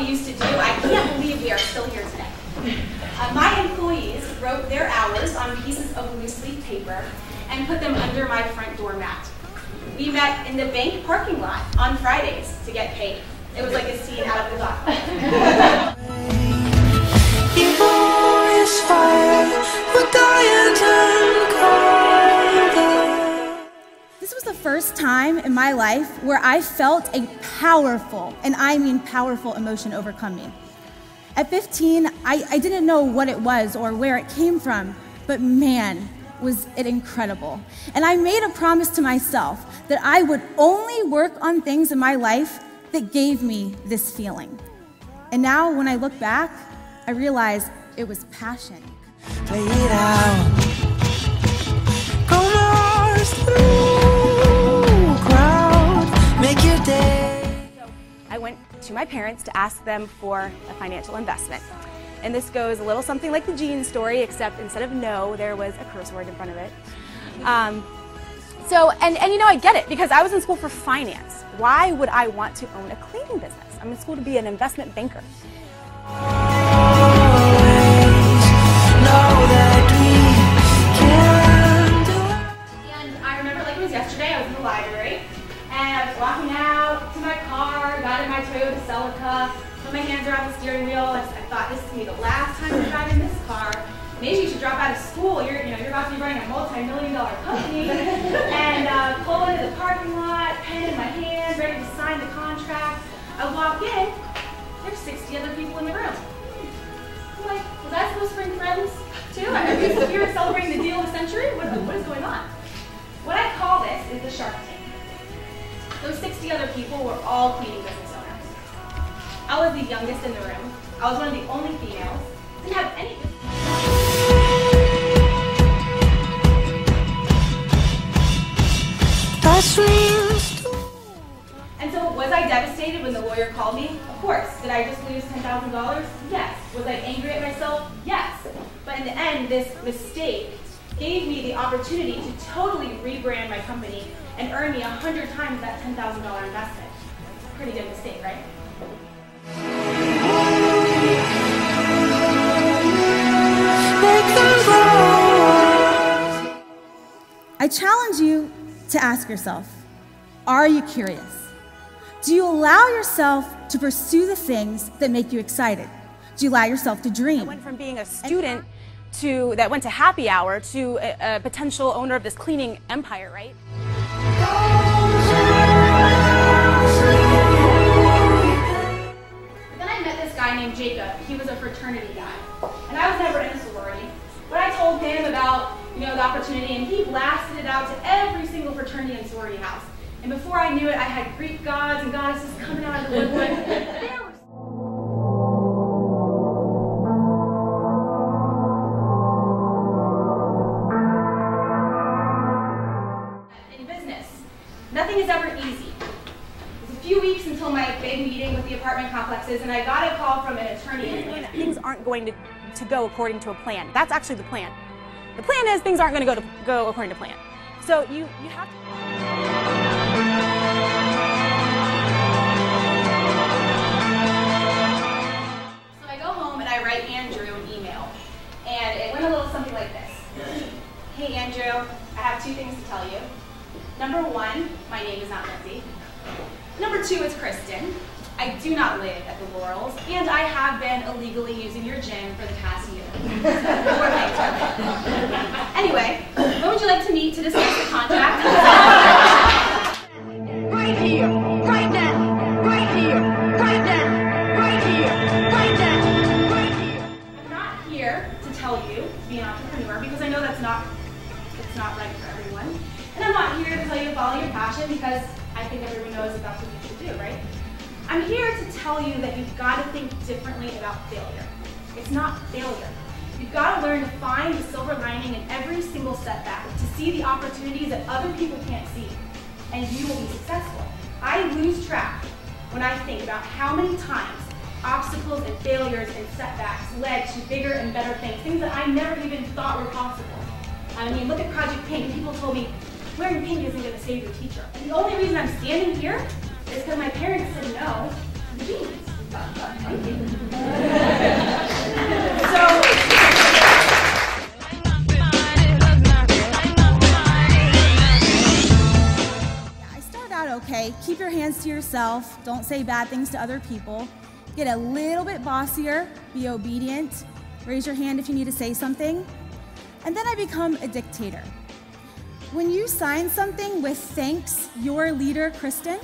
Used to do, I can't believe we are still here today. My employees wrote their hours on pieces of loose leaf paper and put them under my front door mat. We met in the bank parking lot on Fridays to get paid. It was like a scene out of the documentary. This was the first time in my life where I felt a powerful, and I mean powerful, emotion overcome me. At 15, I didn't know what it was or where it came from, but man, was it incredible. And I made a promise to myself that I would only work on things in my life that gave me this feeling. And now when I look back, I realize it was passion. Play it out. Go Mars through crowd, make your day. So I went to my parents to ask them for a financial investment. And this goes a little something like the Jean story, except instead of no, there was a curse word in front of it. And you know, I get it, because I was in school for finance. Why would I want to own a cleaning business? I'm in school to be an investment banker. And I remember like it was yesterday, I was in the library, and I was walking out to my car, got in my Toyota Celica, put my hands around the steering wheel. I thought, this is going to be the last time you drive in this car. Maybe you should drop out of school. You're about to be running a multi-million-dollar company. And pull into the parking lot, pen in my hand, ready to sign the contract. I walk in, there's 60 other people in the room. I'm like, was I supposed to bring friends too? I mean, we were celebrating the deal of the century? What is going on? What I call this is the Shark Tank. Those 60 other people were all cleaning business owners. I was the youngest in the room. I was one of the only females. Didn't have any business. And so was I devastated when the lawyer called me? Of course. Did I just lose $10,000? Yes. Was I angry at myself? Yes. But in the end, this mistake gave me the opportunity to totally rebrand my company and earn me 100 times that $10,000 investment. Pretty good mistake, right? I challenge you to ask yourself, are you curious? Do you allow yourself to pursue the things that make you excited? Do you allow yourself to dream? I went from being a student that went to happy hour to a potential owner of this cleaning empire, right? Then I met this guy named Jacob. He was a fraternity guy. And I was never in a sorority. But I told him about the opportunity, and he blasted it out to every single fraternity and sorority house. And before I knew it, I had Greek gods and goddesses coming out of the woodwork. In business, nothing is ever easy. It was a few weeks until my big meeting with the apartment complexes, and I got a call from an attorney. Things aren't going to go according to a plan. That's actually the plan. The plan is things aren't going to go according to plan. So you have to... So I go home and I write Andrew an email. And it went a little something like this. Hey Andrew, I have 2 things to tell you. Number 1, my name is not Jonsi. Number 2 is Kristen. I do not live at the Laurels, and I have been illegally using your gym for the past year. Anyway, when would you like to meet to discuss the contract? Right here, right now, right here, right now, right here, right now, right here. I'm not here to tell you to be an entrepreneur because I know it's not right for everyone. And I'm not here to tell you to follow your passion because I think everyone knows that that's what you should do, right? I'm here to tell you that you've got to think differently about failure. It's not failure. You've got to learn to find the silver lining in every single setback, to see the opportunities that other people can't see, and you will be successful. I lose track when I think about how many times obstacles and failures and setbacks led to bigger and better things that I never even thought were possible. I mean, look at Project Pink. People told me, wearing pink isn't going to save your teacher. And the only reason I'm standing here is because my parents said no to the jeans. Thank you. I started out okay. Keep your hands to yourself. Don't say bad things to other people. Get a little bit bossier. Be obedient. Raise your hand if you need to say something. And then I become a dictator. When you sign something with "Thanks, your leader, Kristen,"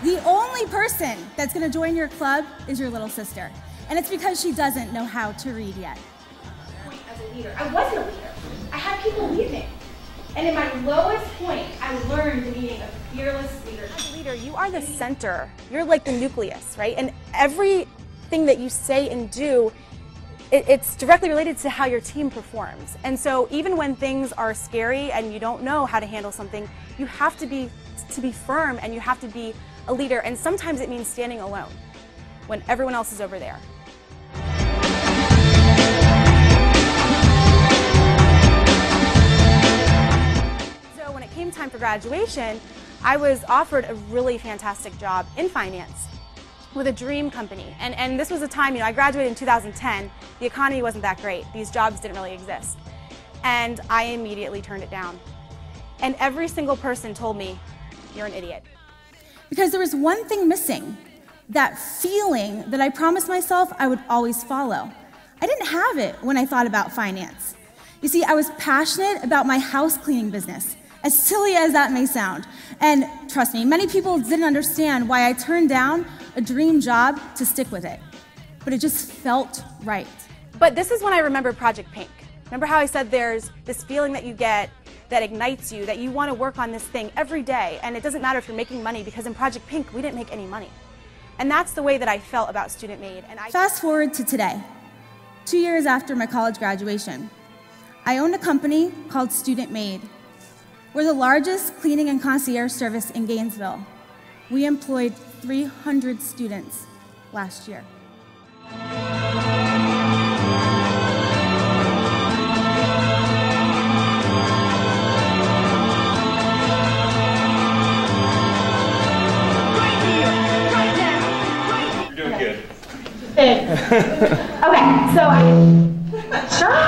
the only person that's going to join your club is your little sister. And it's because she doesn't know how to read yet. As a leader, I wasn't a leader. I had people lead me. And in my lowest point, I learned the meaning of fearless leadership. As a leader, you are the center. You're like the nucleus, right? And everything that you say and do, it's directly related to how your team performs. And so even when things are scary and you don't know how to handle something, you have to be firm, and you have to be a leader. And sometimes it means standing alone when everyone else is over there. So when it came time for graduation, I was offered a really fantastic job in finance with a dream company. And this was a time, I graduated in 2010. The economy wasn't that great. These jobs didn't really exist. And I immediately turned it down. And every single person told me, "You're an idiot." Because there was one thing missing, that feeling that I promised myself I would always follow. I didn't have it when I thought about finance. You see, I was passionate about my house cleaning business, as silly as that may sound. And trust me, many people didn't understand why I turned down a dream job to stick with it. But it just felt right. But this is when I remember Project Pink. Remember how I said there's this feeling that you get that ignites you, that you want to work on this thing every day, and it doesn't matter if you're making money, because in Project Pink, we didn't make any money. And that's the way that I felt about Student Made. And Fast forward to today, 2 years after my college graduation. I own a company called Student Made. We're the largest cleaning and concierge service in Gainesville. We employed 300 students last year. Okay, so sure.